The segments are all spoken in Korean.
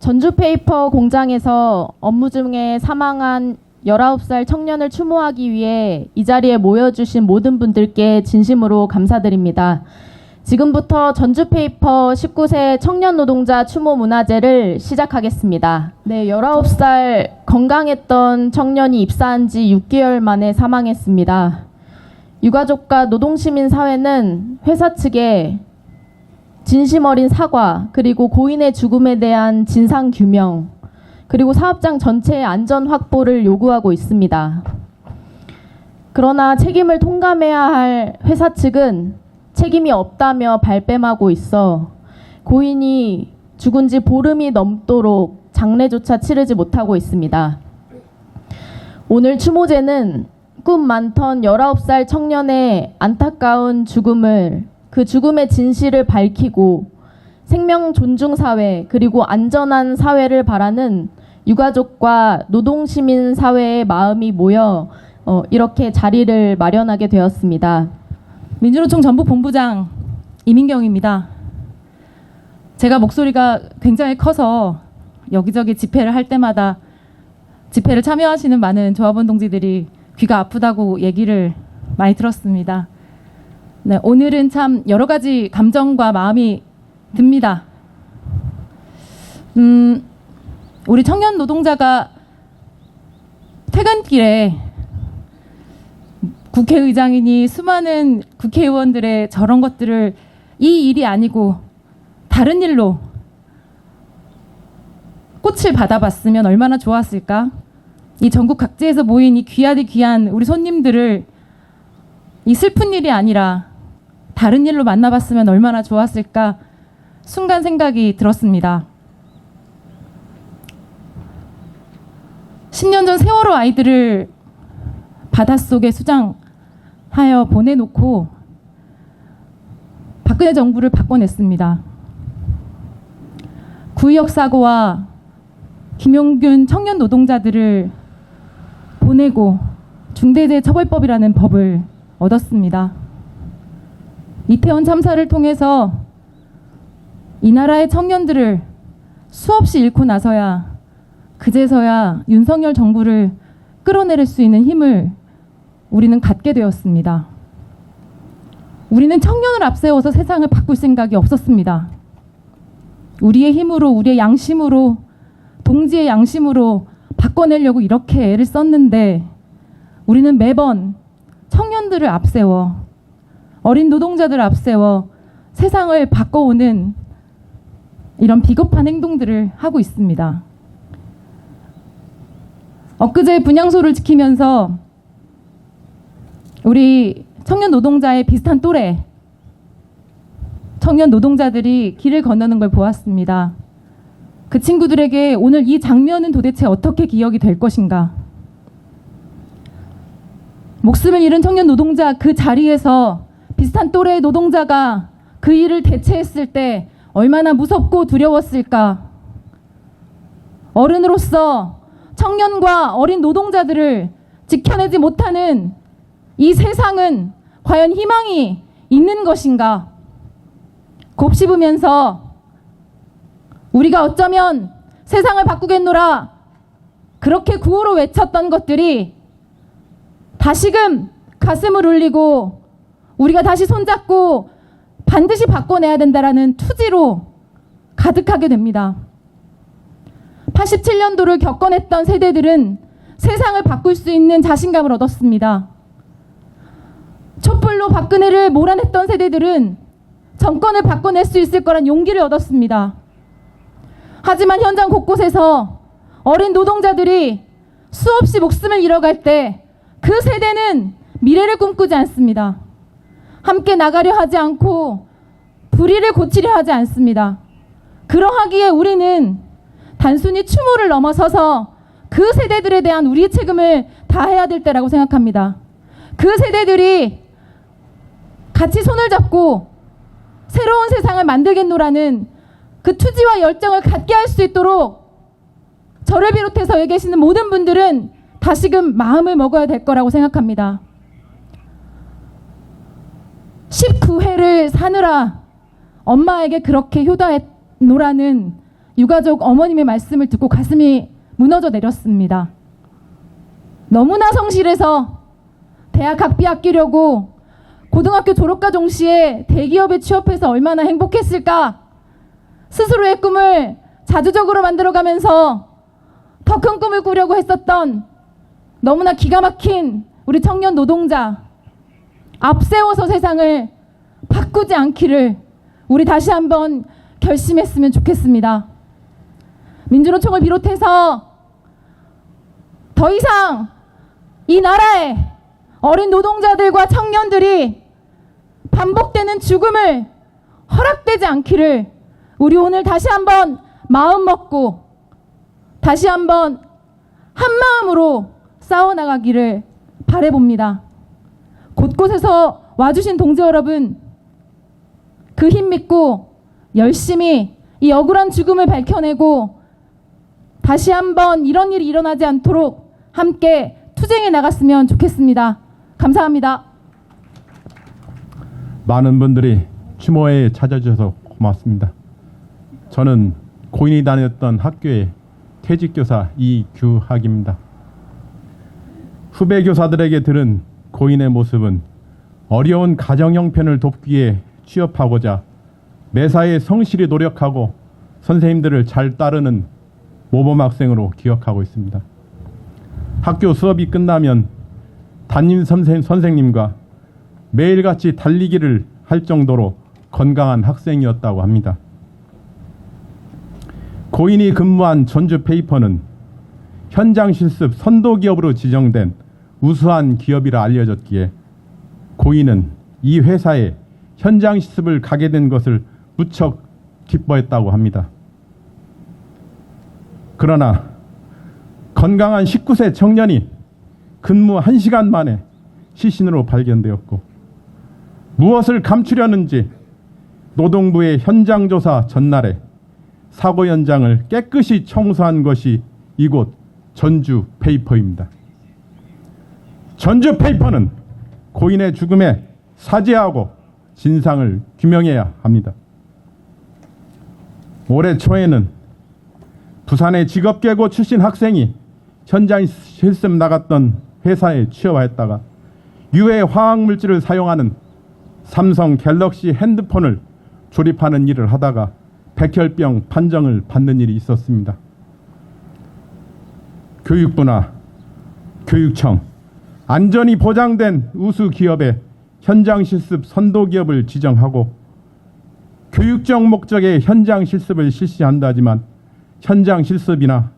전주페이퍼 공장에서 업무 중에 사망한 19살 청년을 추모하기 위해 이 자리에 모여주신 모든 분들께 진심으로 감사드립니다. 지금부터 전주페이퍼 19세 청년 노동자 추모 문화제를 시작하겠습니다. 네, 19살 건강했던 청년이 입사한 지 6개월 만에 사망했습니다. 유가족과 노동시민사회는 회사 측에 진심 어린 사과, 그리고 고인의 죽음에 대한 진상규명, 그리고 사업장 전체의 안전 확보를 요구하고 있습니다. 그러나 책임을 통감해야 할 회사 측은 책임이 없다며 발뺌하고 있어 고인이 죽은 지 보름이 넘도록 장례조차 치르지 못하고 있습니다. 오늘 추모제는 꿈 많던 19살 청년의 안타까운 죽음을, 그 죽음의 진실을 밝히고 생명 존중 사회, 그리고 안전한 사회를 바라는 유가족과 노동시민 사회의 마음이 모여 이렇게 자리를 마련하게 되었습니다. 민주노총 전북본부장 이민경입니다. 제가 목소리가 굉장히 커서 여기저기 집회를 할 때마다 집회를 참여하시는 많은 조합원 동지들이 귀가 아프다고 얘기를 많이 들었습니다. 네, 오늘은 참 여러 가지 감정과 마음이 듭니다. 우리 청년 노동자가 퇴근길에 국회의장이니 수많은 국회의원들의 저런 것들을 이 일이 아니고 다른 일로 꽃을 받아봤으면 얼마나 좋았을까? 이 전국 각지에서 모인 이 귀한 우리 손님들을 이 슬픈 일이 아니라 다른 일로 만나봤으면 얼마나 좋았을까? 순간 생각이 들었습니다. 10년 전 세월호 아이들을 바닷속에 수장하여 보내놓고 박근혜 정부를 바꿔냈습니다. 구의역 사고와 김용균 청년 노동자들을 보내고 중대재해처벌법이라는 법을 얻었습니다. 이태원 참사를 통해서 이 나라의 청년들을 수없이 잃고 나서야 그제서야 윤석열 정부를 끌어내릴 수 있는 힘을 우리는 갖게 되었습니다. 우리는 청년을 앞세워서 세상을 바꿀 생각이 없었습니다. 우리의 힘으로, 우리의 양심으로, 동지의 양심으로 바꿔내려고 이렇게 애를 썼는데 우리는 매번 청년들을 앞세워, 어린 노동자들을 앞세워 세상을 바꿔오는 이런 비겁한 행동들을 하고 있습니다. 엊그제 분향소를 지키면서 우리 청년 노동자의 비슷한 또래 청년 노동자들이 길을 건너는 걸 보았습니다. 그 친구들에게 오늘 이 장면은 도대체 어떻게 기억이 될 것인가? 목숨을 잃은 청년 노동자 그 자리에서 비슷한 또래의 노동자가 그 일을 대체했을 때 얼마나 무섭고 두려웠을까? 어른으로서 청년과 어린 노동자들을 지켜내지 못하는 이 세상은 과연 희망이 있는 것인가? 곱씹으면서 우리가 어쩌면 세상을 바꾸겠노라 그렇게 구호로 외쳤던 것들이 다시금 가슴을 울리고 우리가 다시 손잡고 반드시 바꿔내야 된다라는 투지로 가득하게 됩니다. 87년도를 겪어냈던 세대들은 세상을 바꿀 수 있는 자신감을 얻었습니다. 촛불로 박근혜를 몰아냈던 세대들은 정권을 바꿔낼 수 있을 거란 용기를 얻었습니다. 하지만 현장 곳곳에서 어린 노동자들이 수없이 목숨을 잃어갈 때 그 세대는 미래를 꿈꾸지 않습니다. 함께 나가려 하지 않고 불의를 고치려 하지 않습니다. 그러하기에 우리는 단순히 추모를 넘어서서 그 세대들에 대한 우리의 책임을 다해야 될 때라고 생각합니다. 그 세대들이 같이 손을 잡고 새로운 세상을 만들겠노라는 그 투지와 열정을 갖게 할 수 있도록 저를 비롯해서 여기 계시는 모든 분들은 다시금 마음을 먹어야 될 거라고 생각합니다. 19회를 사느라 엄마에게 그렇게 효도했노라는 유가족 어머님의 말씀을 듣고 가슴이 무너져 내렸습니다. 너무나 성실해서 대학 학비 아끼려고 고등학교 졸업과 동시에 대기업에 취업해서 얼마나 행복했을까? 스스로의 꿈을 자주적으로 만들어가면서 더 큰 꿈을 꾸려고 했었던 너무나 기가 막힌 우리 청년 노동자, 앞세워서 세상을 바꾸지 않기를 우리 다시 한번 결심했으면 좋겠습니다. 민주노총을 비롯해서 더 이상 이 나라의 어린 노동자들과 청년들이 반복되는 죽음을 허락되지 않기를 우리 오늘 다시 한번 마음 먹고 다시 한번 한 마음으로 싸워나가기를 바라봅니다. 곳곳에서 와주신 동지 여러분, 그 힘 믿고 열심히 이 억울한 죽음을 밝혀내고 다시 한번 이런 일이 일어나지 않도록 함께 투쟁해 나갔으면 좋겠습니다. 감사합니다. 많은 분들이 추모회에 찾아주셔서 고맙습니다. 저는 고인이 다녔던 학교의 퇴직교사 이규학입니다. 후배 교사들에게 들은 고인의 모습은 어려운 가정 형편을 돕기 위해 취업하고자 매사에 성실히 노력하고 선생님들을 잘 따르는 모범 학생으로 기억하고 있습니다. 학교 수업이 끝나면 담임 선생님과 매일같이 달리기를 할 정도로 건강한 학생이었다고 합니다. 고인이 근무한 전주페이퍼는 현장 실습 선도기업으로 지정된 우수한 기업이라 알려졌기에 고인은 이 회사에 현장 실습을 가게 된 것을 무척 기뻐했다고 합니다. 그러나 건강한 19세 청년이 근무 1시간 만에 시신으로 발견되었고 무엇을 감추려는지 노동부의 현장 조사 전날에 사고 현장을 깨끗이 청소한 것이 이곳 전주페이퍼입니다. 전주페이퍼는 고인의 죽음에 사죄하고 진상을 규명해야 합니다. 올해 초에는 부산의 직업계고 출신 학생이 현장 실습 나갔던 회사에 취업하였다가 유해 화학물질을 사용하는 삼성 갤럭시 핸드폰을 조립하는 일을 하다가 백혈병 판정을 받는 일이 있었습니다. 교육부나 교육청, 안전이 보장된 우수 기업에 현장 실습 선도 기업을 지정하고 교육적 목적의 현장 실습을 실시한다지만 현장 실습이나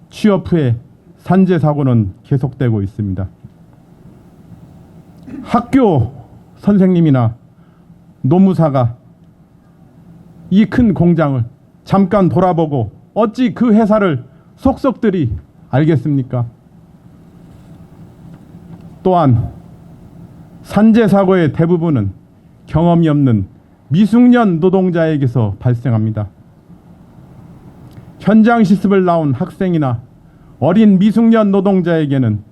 취업 후에 산재 사고는 계속되고 있습니다. 학교 선생님이나 노무사가 이 큰 공장을 잠깐 돌아보고 어찌 그 회사를 속속들이 알겠습니까? 또한 산재 사고의 대부분은 경험이 없는 미숙년 노동자에게서 발생합니다. 현장 실습을 나온 학생이나 어린 미숙년 노동자에게는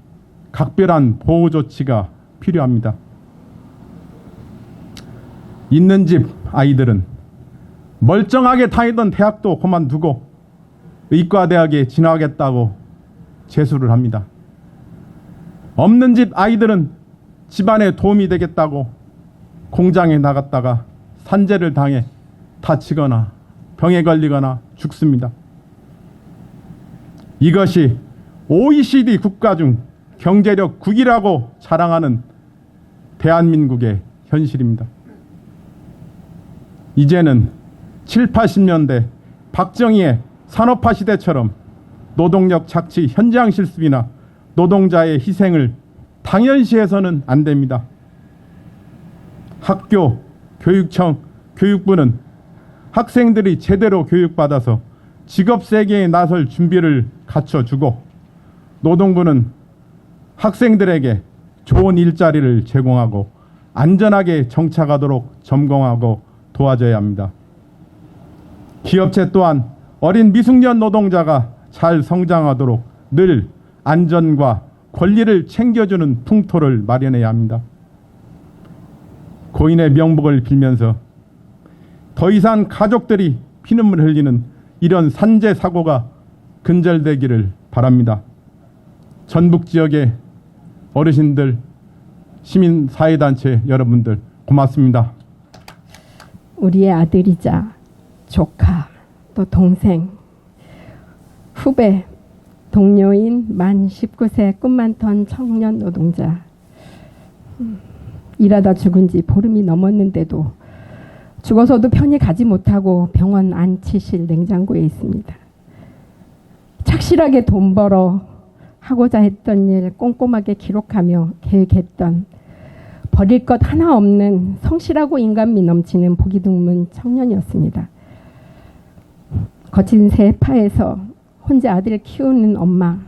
각별한 보호 조치가 필요합니다. 있는 집 아이들은 멀쩡하게 다니던 대학도 그만두고 의과대학에 진학하겠다고 재수를 합니다. 없는 집 아이들은 집안에 도움이 되겠다고 공장에 나갔다가 산재를 당해 다치거나 병에 걸리거나 죽습니다. 이것이 OECD 국가 중 경제력 9위라고 자랑하는 대한민국의 현실입니다. 이제는 7, 80년대 박정희의 산업화 시대처럼 노동력 착취 현장 실습이나 노동자의 희생을 당연시해서는 안 됩니다. 학교, 교육청, 교육부는 학생들이 제대로 교육받아서 직업 세계에 나설 준비를 갖춰주고 노동부는 학생들에게 좋은 일자리를 제공하고 안전하게 정착하도록 점검하고 도와줘야 합니다. 기업체 또한 어린 미숙년 노동자가 잘 성장하도록 늘 안전과 권리를 챙겨주는 풍토를 마련해야 합니다. 고인의 명복을 빌면서 더 이상 가족들이 피눈물 흘리는 이런 산재 사고가 근절되기를 바랍니다. 전북 지역의 어르신들, 시민사회단체 여러분들 고맙습니다. 우리의 아들이자 조카, 또 동생, 후배, 동료인 만 19세 꿈 많던 청년 노동자. 일하다 죽은 지 보름이 넘었는데도 죽어서도 편히 가지 못하고 병원 안치실 냉장고에 있습니다. 착실하게 돈 벌어 하고자 했던 일 꼼꼼하게 기록하며 계획했던 버릴 것 하나 없는 성실하고 인간미 넘치는 보기 드문 청년이었습니다. 거친 세파에서 혼자 아들을 키우는 엄마,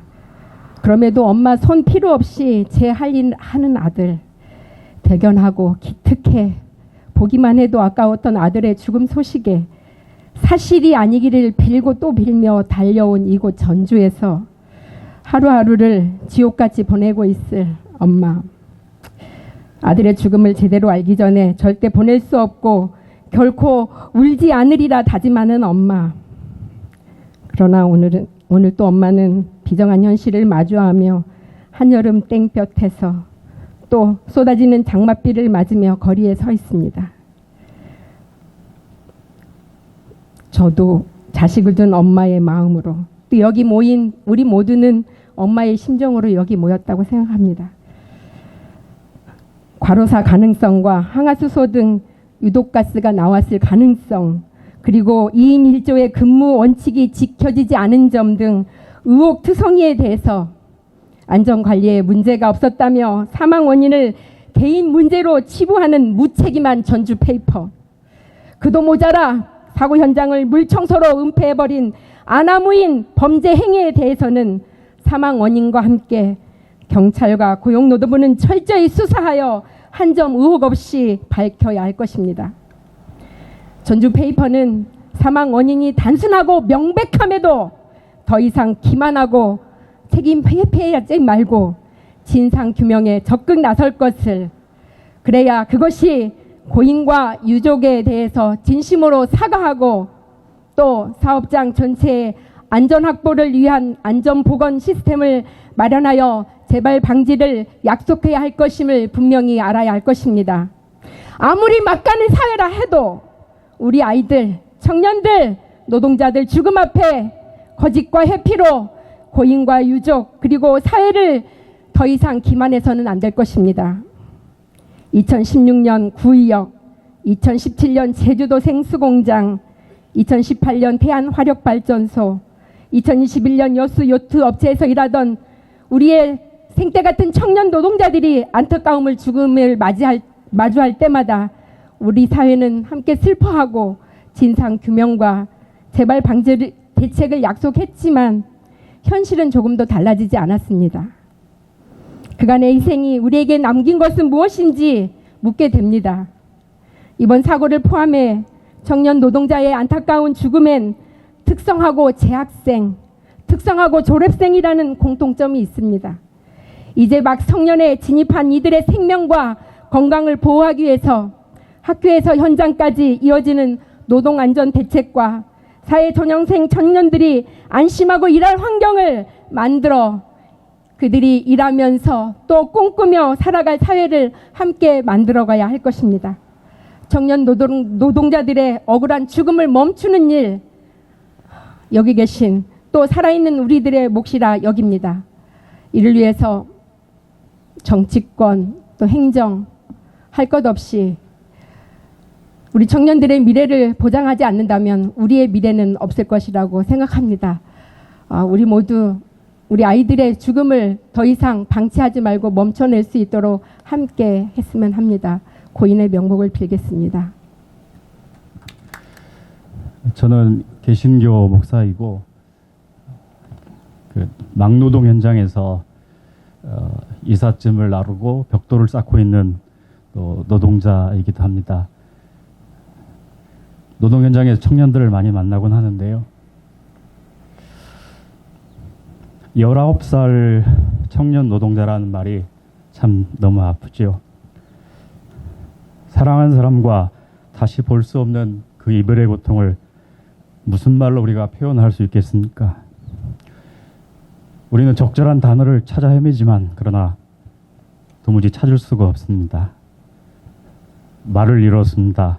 그럼에도 엄마 손 필요 없이 제 할 일 하는 아들, 대견하고 기특해 보기만 해도 아까웠던 아들의 죽음 소식에 사실이 아니기를 빌고 또 빌며 달려온 이곳 전주에서 하루하루를 지옥같이 보내고 있을 엄마. 아들의 죽음을 제대로 알기 전에 절대 보낼 수 없고 결코 울지 않으리라 다짐하는 엄마. 그러나 오늘 또 엄마는 비정한 현실을 마주하며 한여름 땡볕에서 또 쏟아지는 장맛비를 맞으며 거리에 서 있습니다. 저도 자식을 둔 엄마의 마음으로 또 여기 모인 우리 모두는 엄마의 심정으로 여기 모였다고 생각합니다. 과로사 가능성과 항화수소 등 유독가스가 나왔을 가능성, 그리고 2인 1조의 근무 원칙이 지켜지지 않은 점 등 의혹투성이에 대해서 안전관리에 문제가 없었다며 사망 원인을 개인 문제로 치부하는 무책임한 전주페이퍼. 그도 모자라 사고 현장을 물청소로 은폐해버린 아나무인 범죄 행위에 대해서는 사망 원인과 함께 경찰과 고용노동부는 철저히 수사하여 한 점 의혹 없이 밝혀야 할 것입니다. 전주페이퍼는 사망 원인이 단순하고 명백함에도 더 이상 기만하고 책임 회피하지 말고 진상규명에 적극 나설 것을, 그래야 그것이 고인과 유족에 대해서 진심으로 사과하고 또 사업장 전체의 안전 확보를 위한 안전보건 시스템을 마련하여 재발 방지를 약속해야 할 것임을 분명히 알아야 할 것입니다. 아무리 막가는 사회라 해도 우리 아이들, 청년들, 노동자들 죽음 앞에 거짓과 회피로 고인과 유족 그리고 사회를 더 이상 기만해서는 안 될 것입니다. 2016년 구의역, 2017년 제주도 생수공장, 2018년 태안화력발전소, 2021년 여수 요트 업체에서 일하던 우리의 생때 같은 청년 노동자들이 안타까움을 죽음을 마주할 때마다 우리 사회는 함께 슬퍼하고 진상 규명과 재발 방지 대책을 약속했지만 현실은 조금도 달라지지 않았습니다. 그간의 희생이 우리에게 남긴 것은 무엇인지 묻게 됩니다. 이번 사고를 포함해 청년 노동자의 안타까운 죽음엔 특성하고 재학생, 특성하고 졸업생이라는 공통점이 있습니다. 이제 막 성년에 진입한 이들의 생명과 건강을 보호하기 위해서 학교에서 현장까지 이어지는 노동안전 대책과 사회전형생 청년들이 안심하고 일할 환경을 만들어 그들이 일하면서 또 꿈꾸며 살아갈 사회를 함께 만들어가야 할 것입니다. 청년 노동자들의 억울한 죽음을 멈추는 일, 여기 계신 또 살아있는 우리들의 몫이라 여깁니다. 이를 위해서 정치권 또 행정 할 것 없이 우리 청년들의 미래를 보장하지 않는다면 우리의 미래는 없을 것이라고 생각합니다. 우리 모두 우리 아이들의 죽음을 더 이상 방치하지 말고 멈춰낼 수 있도록 함께 했으면 합니다. 고인의 명복을 빌겠습니다. 저는 개신교 목사이고 그 막노동 현장에서 이삿짐을 나르고 벽돌을 쌓고 있는 또 노동자이기도 합니다. 노동 현장에서 청년들을 많이 만나곤 하는데요. 19살 청년 노동자라는 말이 참 너무 아프죠. 사랑하는 사람과 다시 볼 수 없는 그 이별의 고통을 무슨 말로 우리가 표현할 수 있겠습니까? 우리는 적절한 단어를 찾아 헤매지만 그러나 도무지 찾을 수가 없습니다. 말을 잃었습니다.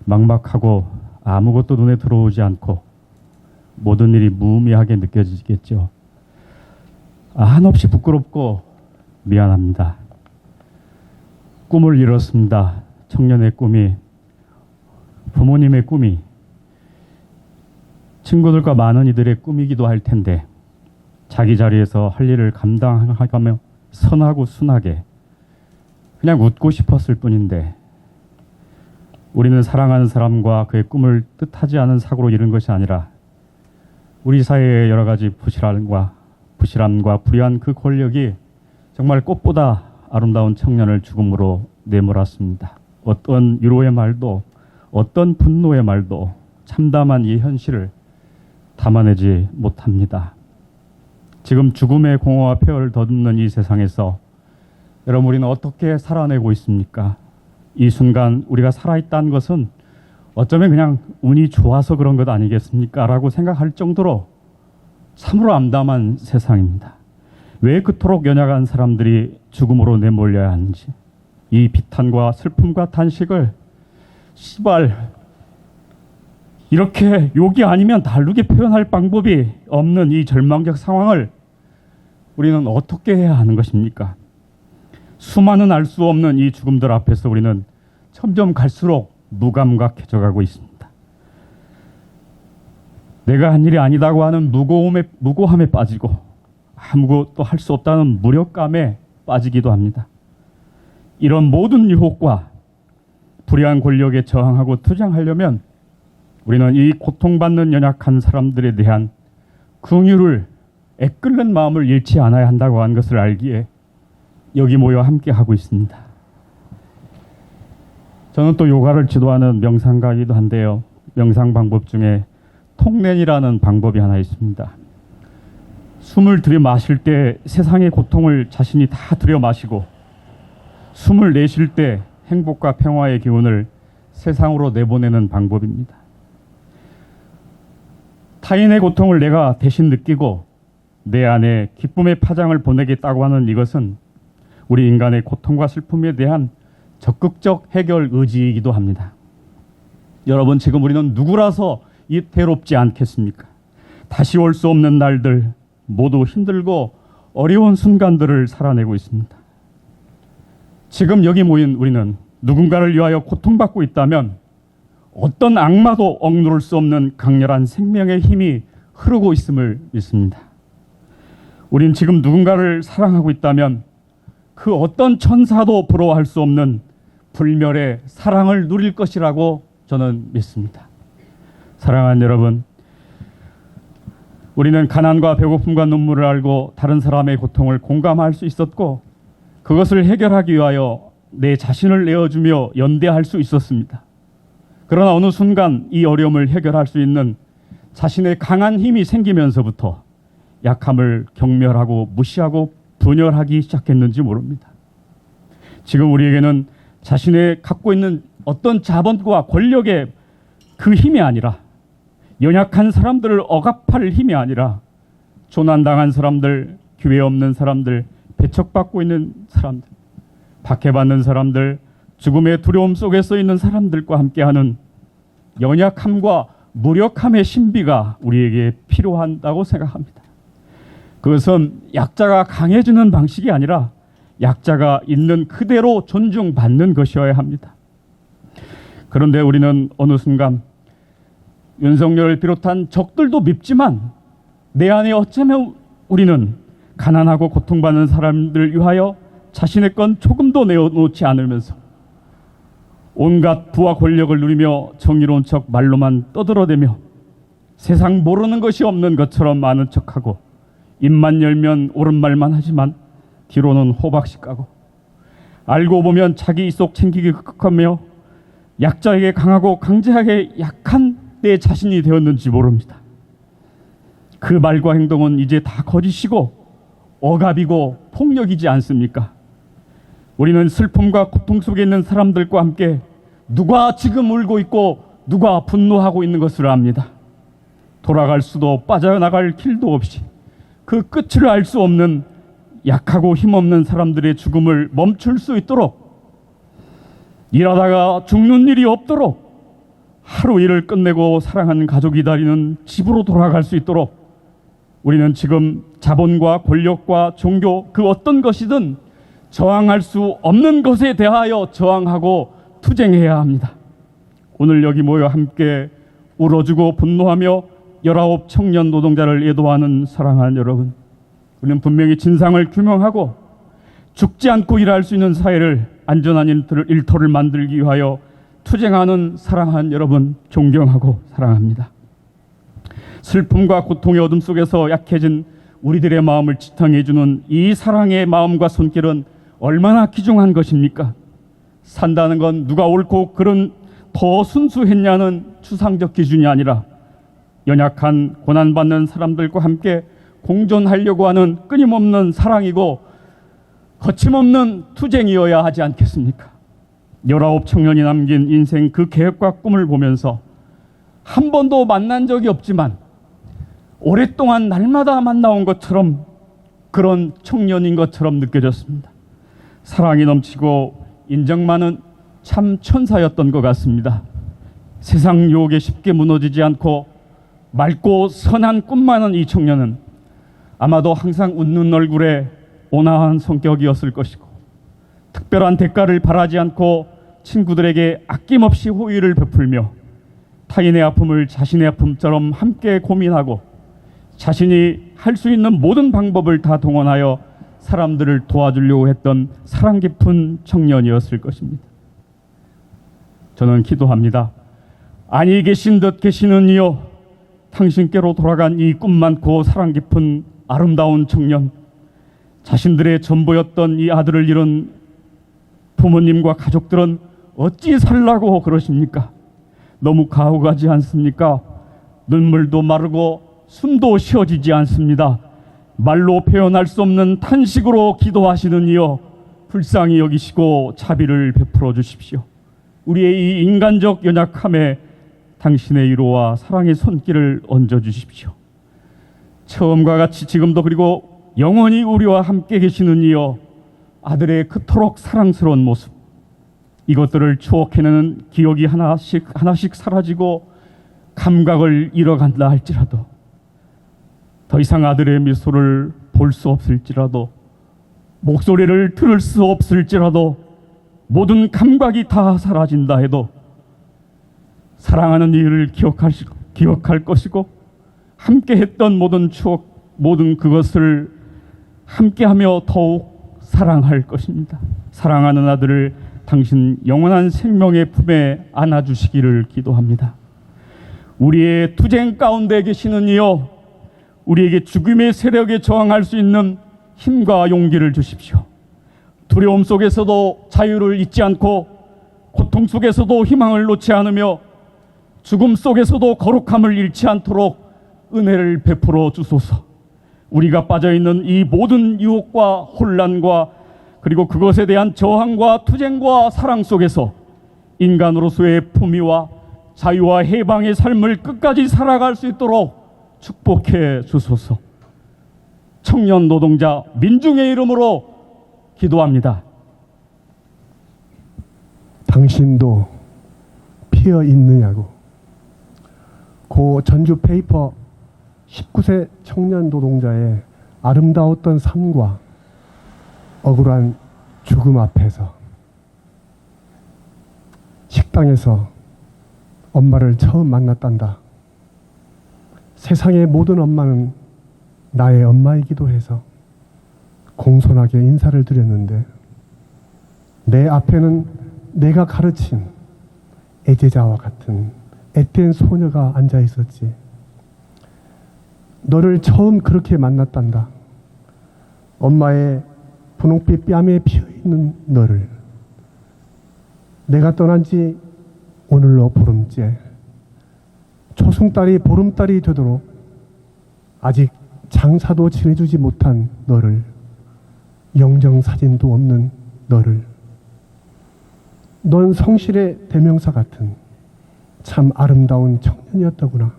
막막하고 아무것도 눈에 들어오지 않고 모든 일이 무의미하게 느껴지겠죠. 한없이 부끄럽고 미안합니다. 꿈을 잃었습니다. 청년의 꿈이, 부모님의 꿈이, 친구들과 많은 이들의 꿈이기도 할 텐데 자기 자리에서 할 일을 감당하며 선하고 순하게 그냥 웃고 싶었을 뿐인데 우리는 사랑하는 사람과 그의 꿈을 뜻하지 않은 사고로 잃은 것이 아니라 우리 사회의 여러 가지 부실함과 불의한 그 권력이 정말 꽃보다 아름다운 청년을 죽음으로 내몰았습니다. 어떤 위로의 말도 어떤 분노의 말도 참담한 이 현실을 담아내지 못합니다. 지금 죽음의 공허와 폐허를 더듬는 이 세상에서 여러분 우리는 어떻게 살아내고 있습니까? 이 순간 우리가 살아있다는 것은 어쩌면 그냥 운이 좋아서 그런 것 아니겠습니까? 라고 생각할 정도로 참으로 암담한 세상입니다. 왜 그토록 연약한 사람들이 죽음으로 내몰려야 하는지, 이 비탄과 슬픔과 탄식을 시발 이렇게 욕이 아니면 다르게 표현할 방법이 없는 이 절망적 상황을 우리는 어떻게 해야 하는 것입니까? 수많은 알 수 없는 이 죽음들 앞에서 우리는 점점 갈수록 무감각해져 가고 있습니다. 내가 한 일이 아니다고 하는 무고함에 빠지고 아무것도 할 수 없다는 무력감에 빠지기도 합니다. 이런 모든 유혹과 불의한 권력에 저항하고 투쟁하려면 우리는 이 고통받는 연약한 사람들에 대한 긍휼을 애끓는 마음을 잃지 않아야 한다고 하는 것을 알기에 여기 모여 함께 하고 있습니다. 저는 또 요가를 지도하는 명상가이기도 한데요. 명상 방법 중에 통렌이라는 방법이 하나 있습니다. 숨을 들이마실 때 세상의 고통을 자신이 다 들여마시고 숨을 내쉴 때 행복과 평화의 기운을 세상으로 내보내는 방법입니다. 타인의 고통을 내가 대신 느끼고 내 안에 기쁨의 파장을 보내겠다고 하는 이것은 우리 인간의 고통과 슬픔에 대한 적극적 해결 의지이기도 합니다. 여러분, 지금 우리는 누구라서 이태롭지 않겠습니까? 다시 올 수 없는 날들, 모두 힘들고 어려운 순간들을 살아내고 있습니다. 지금 여기 모인 우리는 누군가를 위하여 고통받고 있다면 어떤 악마도 억누를 수 없는 강렬한 생명의 힘이 흐르고 있음을 믿습니다. 우린 지금 누군가를 사랑하고 있다면 그 어떤 천사도 부러워할 수 없는 불멸의 사랑을 누릴 것이라고 저는 믿습니다. 사랑하는 여러분, 우리는 가난과 배고픔과 눈물을 알고 다른 사람의 고통을 공감할 수 있었고 그것을 해결하기 위하여 내 자신을 내어주며 연대할 수 있었습니다. 그러나 어느 순간 이 어려움을 해결할 수 있는 자신의 강한 힘이 생기면서부터 약함을 경멸하고 무시하고 분열하기 시작했는지 모릅니다. 지금 우리에게는 자신의 갖고 있는 어떤 자본과 권력의 그 힘이 아니라 연약한 사람들을 억압할 힘이 아니라 조난당한 사람들, 기회 없는 사람들, 배척받고 있는 사람들, 박해받는 사람들, 죽음의 두려움 속에서 있는 사람들과 함께하는 연약함과 무력함의 신비가 우리에게 필요하다고 생각합니다. 그것은 약자가 강해지는 방식이 아니라 약자가 있는 그대로 존중받는 것이어야 합니다. 그런데 우리는 어느 순간 윤석열을 비롯한 적들도 밉지만 내 안에 어쩌면 우리는 가난하고 고통받는 사람들을 위하여 자신의 건 조금도 내어놓지 않으면서 온갖 부와 권력을 누리며 정의로운 척 말로만 떠들어대며 세상 모르는 것이 없는 것처럼 아는 척하고 입만 열면 옳은 말만 하지만 뒤로는 호박씩 까고 알고 보면 자기 속 챙기기 극하며 약자에게 강하고 강제하게 약한 내 자신이 되었는지 모릅니다. 그 말과 행동은 이제 다 거짓이고 억압이고 폭력이지 않습니까? 우리는 슬픔과 고통 속에 있는 사람들과 함께 누가 지금 울고 있고 누가 분노하고 있는 것을 압니다. 돌아갈 수도 빠져나갈 길도 없이 그 끝을 알 수 없는 약하고 힘없는 사람들의 죽음을 멈출 수 있도록, 일하다가 죽는 일이 없도록, 하루 일을 끝내고 사랑하는 가족이 기다리는 집으로 돌아갈 수 있도록 우리는 지금 자본과 권력과 종교 그 어떤 것이든 저항할 수 없는 것에 대하여 저항하고 투쟁해야 합니다. 오늘 여기 모여 함께 울어주고 분노하며 19 청년 노동자를 애도하는 사랑하는 여러분, 우리는 분명히 진상을 규명하고 죽지 않고 일할 수 있는 사회를, 안전한 일터를 만들기 위하여 투쟁하는 사랑하는 여러분 존경하고 사랑합니다. 슬픔과 고통의 어둠 속에서 약해진 우리들의 마음을 지탱해주는 이 사랑의 마음과 손길은 얼마나 귀중한 것입니까? 산다는 건 누가 옳고 그른 더 순수했냐는 추상적 기준이 아니라 연약한 고난받는 사람들과 함께 공존하려고 하는 끊임없는 사랑이고 거침없는 투쟁이어야 하지 않겠습니까? 19 청년이 남긴 인생 그 계획과 꿈을 보면서 한 번도 만난 적이 없지만 오랫동안 날마다 만나온 것처럼, 그런 청년인 것처럼 느껴졌습니다. 사랑이 넘치고 인정 많은 참 천사였던 것 같습니다. 세상 유혹에 쉽게 무너지지 않고 맑고 선한 꿈 많은 이 청년은 아마도 항상 웃는 얼굴에 온화한 성격이었을 것이고, 특별한 대가를 바라지 않고 친구들에게 아낌없이 호의를 베풀며 타인의 아픔을 자신의 아픔처럼 함께 고민하고 자신이 할 수 있는 모든 방법을 다 동원하여 사람들을 도와주려고 했던 사랑 깊은 청년이었을 것입니다. 저는 기도합니다. 안이 계신 듯 계시는 이여, 당신께로 돌아간 이 꿈 많고 사랑 깊은 아름다운 청년, 자신들의 전부였던 이 아들을 잃은 부모님과 가족들은 어찌 살라고 그러십니까? 너무 가혹하지 않습니까? 눈물도 마르고 숨도 쉬어지지 않습니다. 말로 표현할 수 없는 탄식으로 기도하시는 이여, 불쌍히 여기시고 자비를 베풀어 주십시오. 우리의 이 인간적 연약함에 당신의 위로와 사랑의 손길을 얹어 주십시오. 처음과 같이 지금도 그리고 영원히 우리와 함께 계시는 이여, 아들의 그토록 사랑스러운 모습, 이것들을 추억해내는 기억이 하나씩 사라지고 감각을 잃어간다 할지라도, 더 이상 아들의 미소를 볼 수 없을지라도, 목소리를 들을 수 없을지라도, 모든 감각이 다 사라진다 해도 사랑하는 이를 기억할 것이고, 함께 했던 모든 추억, 모든 그것을 함께하며 더욱 사랑할 것입니다. 사랑하는 아들을 당신 영원한 생명의 품에 안아주시기를 기도합니다. 우리의 투쟁 가운데 계시는 이여, 우리에게 죽음의 세력에 저항할 수 있는 힘과 용기를 주십시오. 두려움 속에서도 자유를 잊지 않고, 고통 속에서도 희망을 놓지 않으며, 죽음 속에서도 거룩함을 잃지 않도록 은혜를 베풀어 주소서. 우리가 빠져있는 이 모든 유혹과 혼란과 그리고 그것에 대한 저항과 투쟁과 사랑 속에서 인간으로서의 품위와 자유와 해방의 삶을 끝까지 살아갈 수 있도록 축복해 주소서. 청년 노동자 민중의 이름으로 기도합니다. 당신도 피어 있느냐고. 고 전주 페이퍼 19세 청년 노동자의 아름다웠던 삶과 억울한 죽음 앞에서 식당에서 엄마를 처음 만났단다. 세상의 모든 엄마는 나의 엄마이기도 해서 공손하게 인사를 드렸는데, 내 앞에는 내가 가르친 애제자와 같은 앳된 소녀가 앉아 있었지. 너를 처음 그렇게 만났단다. 엄마의 분홍빛 뺨에 피어있는 너를. 내가 떠난 지 오늘로 보름째. 초승달이 보름달이 되도록 아직 장사도 지내주지 못한 너를, 영정사진도 없는 너를. 넌 성실의 대명사 같은 참 아름다운 청년이었더구나.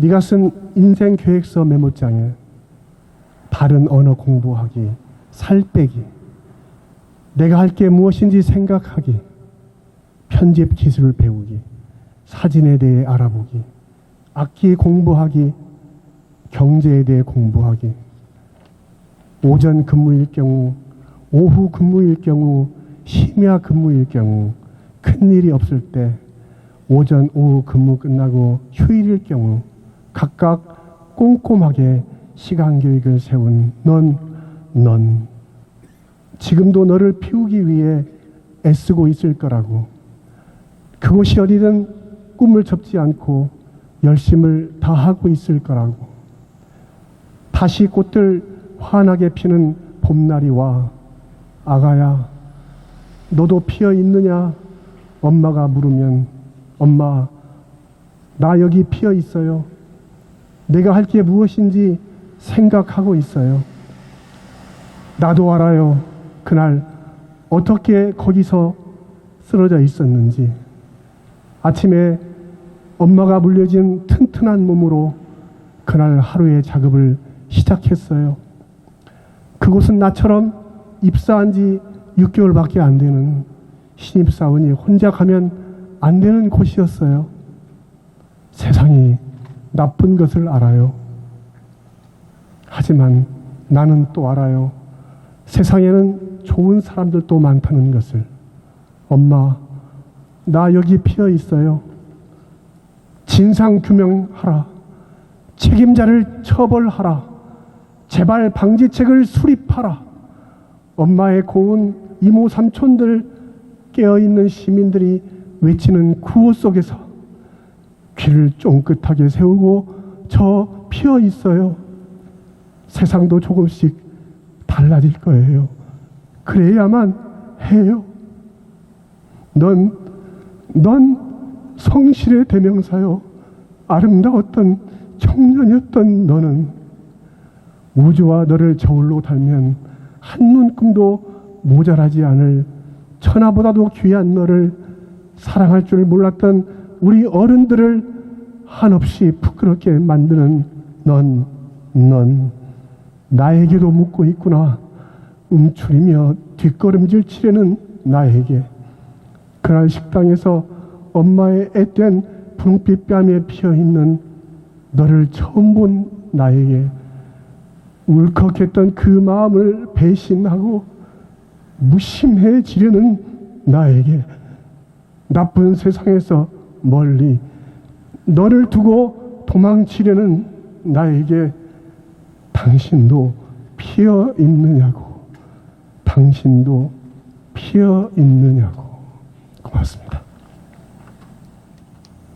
네가 쓴 인생 계획서 메모장에 다른 언어 공부하기, 살 빼기, 내가 할 게 무엇인지 생각하기, 편집 기술을 배우기, 사진에 대해 알아보기, 악기 공부하기, 경제에 대해 공부하기, 오전 근무일 경우, 오후 근무일 경우, 심야 근무일 경우, 큰일이 없을 때 오전, 오후 근무 끝나고 휴일일 경우 각각 꼼꼼하게 시간 계획을 세운 넌 지금도 너를 피우기 위해 애쓰고 있을 거라고. 그곳이 어디든 꿈을 접지 않고 열심을 다하고 있을 거라고. 다시 꽃들 환하게 피는 봄날이 와. 아가야, 너도 피어 있느냐? 엄마가 물으면, 엄마, 나 여기 피어 있어요. 내가 할 게 무엇인지 생각하고 있어요. 나도 알아요. 그날 어떻게 거기서 쓰러져 있었는지. 아침에 엄마가 물려진 튼튼한 몸으로 그날 하루의 작업을 시작했어요. 그곳은 나처럼 입사한 지 6개월밖에 안 되는 신입사원이 혼자 가면 안 되는 곳이었어요. 세상이 나쁜 것을 알아요. 하지만 나는 또 알아요. 세상에는 좋은 사람들도 많다는 것을. 엄마, 나 여기 피어 있어요. 진상규명하라. 책임자를 처벌하라. 재발 방지책을 수립하라. 엄마의 고운 이모 삼촌들, 깨어있는 시민들이 외치는 구호 속에서 귀를 쫑긋하게 세우고 저 피어 있어요. 세상도 조금씩 달라질 거예요. 그래야만 해요. 넌 성실의 대명사요. 아름다웠던 청년이었던 너는 우주와 너를 저울로 달면 한눈 꿈도 모자라지 않을 천하보다도 귀한 너를 사랑할 줄 몰랐던 우리 어른들을 한없이 부끄럽게 만드는 넌 나에게도 묻고 있구나. 움츠리며 뒷걸음질 치려는 나에게. 그날 식당에서 엄마의 앳된 분홍빛 뺨에 피어있는 너를 처음 본 나에게 울컥했던 그 마음을 배신하고 무심해지려는 나에게 나쁜 세상에서 멀리 너를 두고 도망치려는 나에게 당신도 피어 있느냐고. 당신도 피어 있느냐고. 고맙습니다.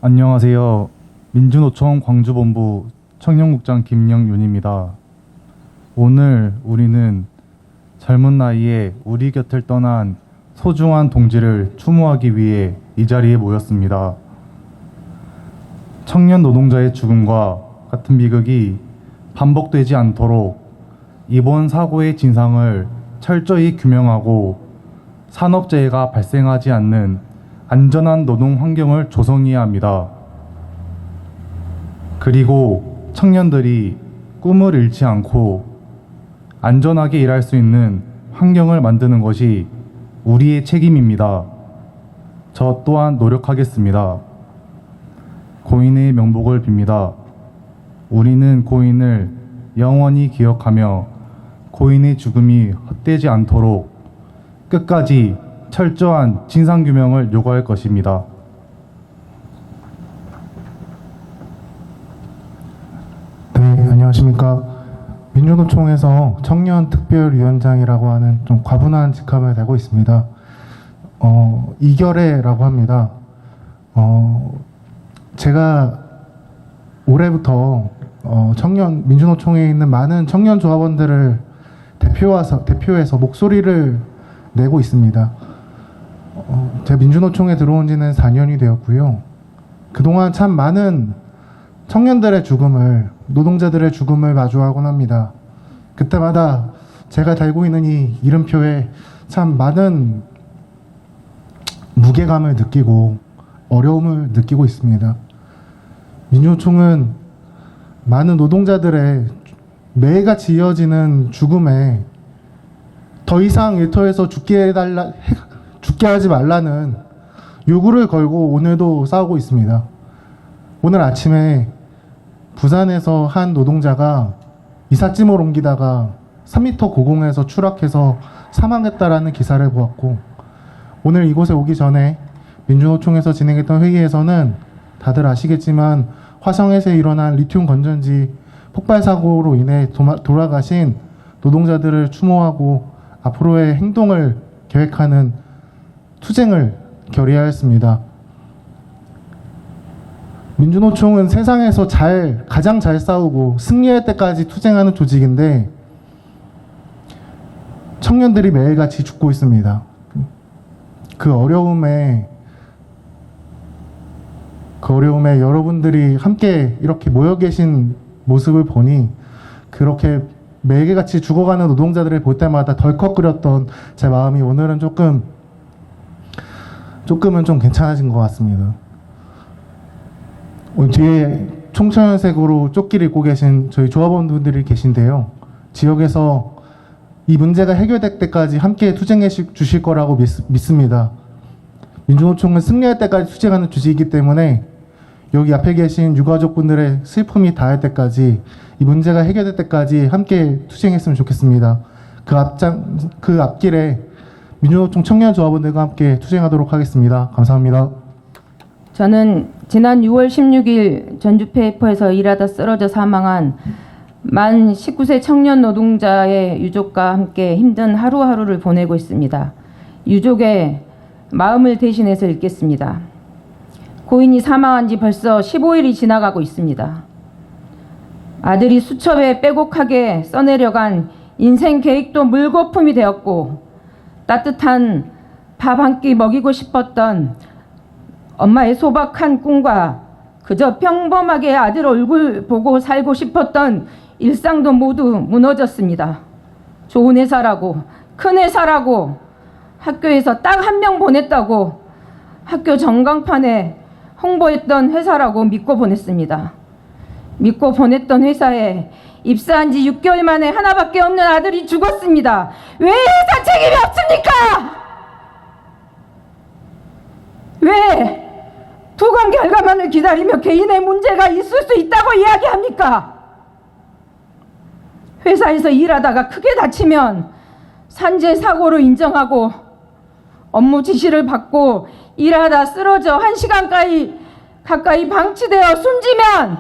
안녕하세요. 민주노총 광주본부 청년국장 김영윤입니다. 오늘 우리는 젊은 나이에 우리 곁을 떠난 소중한 동지를 추모하기 위해 이 자리에 모였습니다. 청년 노동자의 죽음과 같은 비극이 반복되지 않도록 이번 사고의 진상을 철저히 규명하고 산업재해가 발생하지 않는 안전한 노동 환경을 조성해야 합니다. 그리고 청년들이 꿈을 잃지 않고 안전하게 일할 수 있는 환경을 만드는 것이 우리의 책임입니다. 저 또한 노력하겠습니다. 고인의 명복을 빕니다. 우리는 고인을 영원히 기억하며 고인의 죽음이 헛되지 않도록 끝까지 철저한 진상규명을 요구할 것입니다. 네, 안녕하십니까. 민주노총에서 청년특별위원장이라고 하는 좀 과분한 직함을 달고 있습니다. 이결애라고 합니다. 제가 올해부터 민주노총에 있는 많은 청년 조합원들을 대표해서 목소리를 내고 있습니다. 제가 민주노총에 들어온 지는 4년이 되었고요. 그동안 참 많은 청년들의 죽음을, 노동자들의 죽음을 마주하곤 합니다. 그때마다 제가 달고 있는 이 이름표에 참 많은 무게감을 느끼고 어려움을 느끼고 있습니다. 민주노총은 많은 노동자들의 매일같이 이어지는 죽음에 더 이상 일터에서 죽게 하지 말라는 요구를 걸고 오늘도 싸우고 있습니다. 오늘 아침에 부산에서 한 노동자가 이삿짐을 옮기다가 3m 고공에서 추락해서 사망했다라는 기사를 보았고, 오늘 이곳에 오기 전에 민주노총에서 진행했던 회의에서는 다들 아시겠지만 화성에서 일어난 리튬 건전지 폭발 사고로 인해 돌아가신 노동자들을 추모하고 앞으로의 행동을 계획하는 투쟁을 결의하였습니다. 민주노총은 세상에서 가장 잘 싸우고 승리할 때까지 투쟁하는 조직인데 청년들이 매일같이 죽고 있습니다. 그 어려움에 여러분들이 함께 이렇게 모여 계신 모습을 보니 그렇게 매일같이 죽어가는 노동자들을 볼 때마다 덜컥거렸던 제 마음이 오늘은 조금은 좀 괜찮아진 것 같습니다. 오늘 뒤에 청천연색으로 조끼를 입고 계신 저희 조합원분들이 계신데요. 지역에서 이 문제가 해결될 때까지 함께 투쟁해 주실 거라고 믿습니다. 민주노총은 승리할 때까지 투쟁하는 조직이기 때문에 여기 앞에 계신 유가족분들의 슬픔이 다할 때까지, 이 문제가 해결될 때까지 함께 투쟁했으면 좋겠습니다. 그 앞길에 민주노총 청년조합원들과 함께 투쟁하도록 하겠습니다. 감사합니다. 저는 지난 6월 16일 전주페이퍼에서 일하다 쓰러져 사망한 만 19세 청년 노동자의 유족과 함께 힘든 하루하루를 보내고 있습니다. 유족의 마음을 대신해서 읽겠습니다. 고인이 사망한 지 벌써 15일이 지나가고 있습니다. 아들이 수첩에 빼곡하게 써내려간 인생 계획도 물거품이 되었고, 따뜻한 밥 한 끼 먹이고 싶었던 엄마의 소박한 꿈과 그저 평범하게 아들 얼굴 보고 살고 싶었던 일상도 모두 무너졌습니다. 좋은 회사라고, 큰 회사라고, 학교에서 딱 한 명 보냈다고 학교 전광판에 홍보했던 회사라고 믿고 보냈습니다. 믿고 보냈던 회사에 입사한 지 6개월 만에 하나밖에 없는 아들이 죽었습니다. 왜 회사 책임이 없습니까? 왜 두건 결과만을 기다리며 개인의 문제가 있을 수 있다고 이야기합니까? 회사에서 일하다가 크게 다치면 산재 사고로 인정하고 업무 지시를 받고 일하다 쓰러져 1시간 가까이 방치되어 숨지면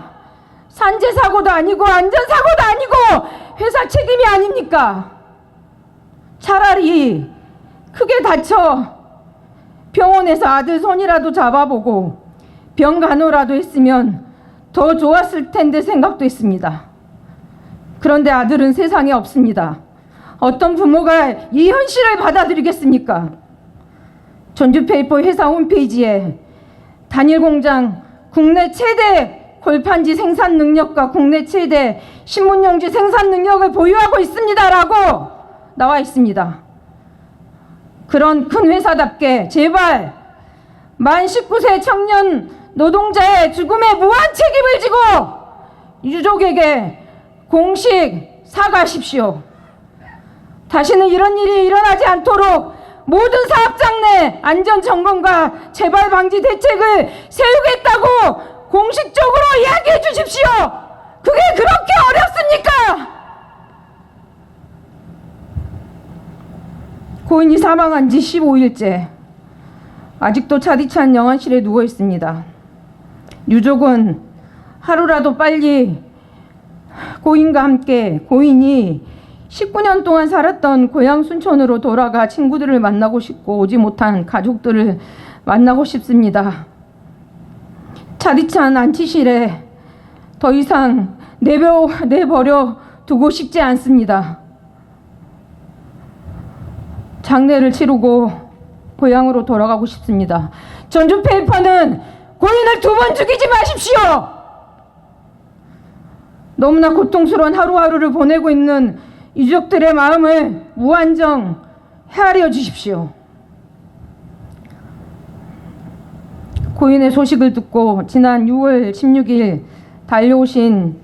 산재 사고도 아니고 안전사고도 아니고 회사 책임이 아닙니까? 차라리 크게 다쳐 병원에서 아들 손이라도 잡아보고 병 간호라도 했으면 더 좋았을 텐데 생각도 했습니다. 그런데 아들은 세상에 없습니다. 어떤 부모가 이 현실을 받아들이겠습니까? 전주페이퍼 회사 홈페이지에 단일 공장 국내 최대 골판지 생산 능력과 국내 최대 신문용지 생산 능력을 보유하고 있습니다라고 나와 있습니다. 그런 큰 회사답게 제발 만 19세 청년 노동자의 죽음에 무한 책임을 지고 유족에게 공식 사과하십시오. 다시는 이런 일이 일어나지 않도록 모든 사업장 내 안전점검과 재발 방지 대책을 세우겠다고 공식적으로 이야기해 주십시오. 그게 그렇게 어렵습니까? 고인이 사망한 지 15일째 아직도 차디찬 영안실에 누워 있습니다. 유족은 하루라도 빨리 고인과 함께 고인이 19년 동안 살았던 고향 순천으로 돌아가 친구들을 만나고 싶고 오지 못한 가족들을 만나고 싶습니다. 차디찬 안치실에 더 이상 내버려 두고 싶지 않습니다. 장례를 치르고 고향으로 돌아가고 싶습니다. 전주페이퍼는 고인을 2번 죽이지 마십시오. 너무나 고통스러운 하루하루를 보내고 있는 유족들의 마음을 무한정 헤아려 주십시오. 고인의 소식을 듣고 지난 6월 16일 달려오신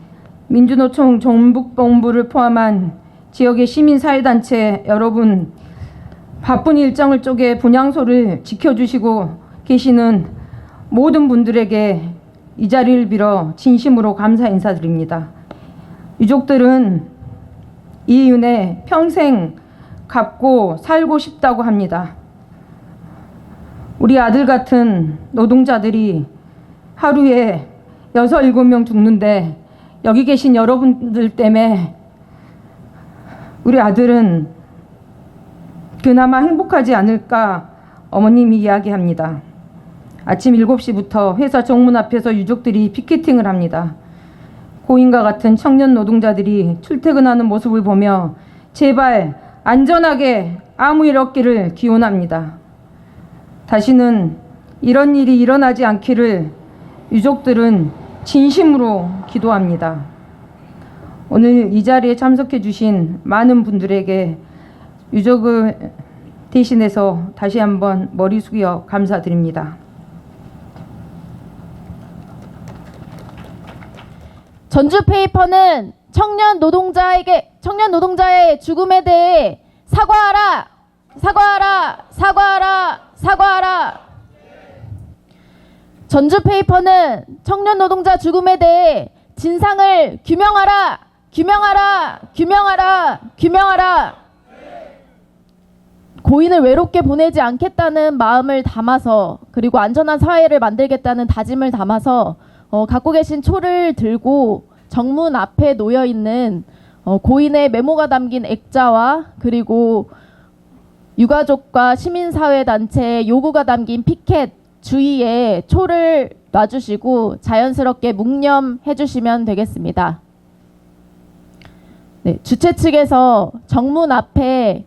민주노총 종북본부를 포함한 지역의 시민사회단체 여러분, 바쁜 일정을 쪼개 분향소를 지켜주시고 계시는 모든 분들에게 이 자리를 빌어 진심으로 감사 인사드립니다. 유족들은 이 은혜 평생 갚고 살고 싶다고 합니다. 우리 아들 같은 노동자들이 하루에 6, 7명 죽는데 여기 계신 여러분들 때문에 우리 아들은 그나마 행복하지 않을까 어머님이 이야기합니다. 아침 7시부터 회사 정문 앞에서 유족들이 피켓팅을 합니다. 고인과 같은 청년 노동자들이 출퇴근하는 모습을 보며 제발 안전하게 아무 일 없기를 기원합니다. 다시는 이런 일이 일어나지 않기를 유족들은 진심으로 기도합니다. 오늘 이 자리에 참석해 주신 많은 분들에게 유족을 대신해서 다시 한번 머리 숙여 감사드립니다. 전주페이퍼는 청년 노동자의 죽음에 대해 사과하라, 사과하라, 사과하라, 사과하라. 전주페이퍼는 청년 노동자 죽음에 대해 진상을 규명하라, 규명하라, 규명하라, 규명하라. 고인을 외롭게 보내지 않겠다는 마음을 담아서, 그리고 안전한 사회를 만들겠다는 다짐을 담아서 갖고 계신 초를 들고 정문 앞에 놓여 있는 고인의 메모가 담긴 액자와 그리고 유가족과 시민사회단체의 요구가 담긴 피켓 주위에 초를 놔주시고 자연스럽게 묵념해 주시면 되겠습니다. 네, 주최 측에서 정문 앞에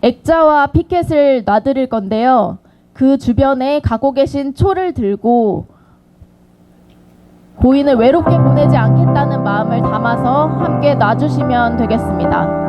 액자와 피켓을 놔드릴 건데요. 그 주변에 갖고 계신 초를 들고 고인을 외롭게 보내지 않겠다는 마음을 담아서 함께 놔주시면 되겠습니다.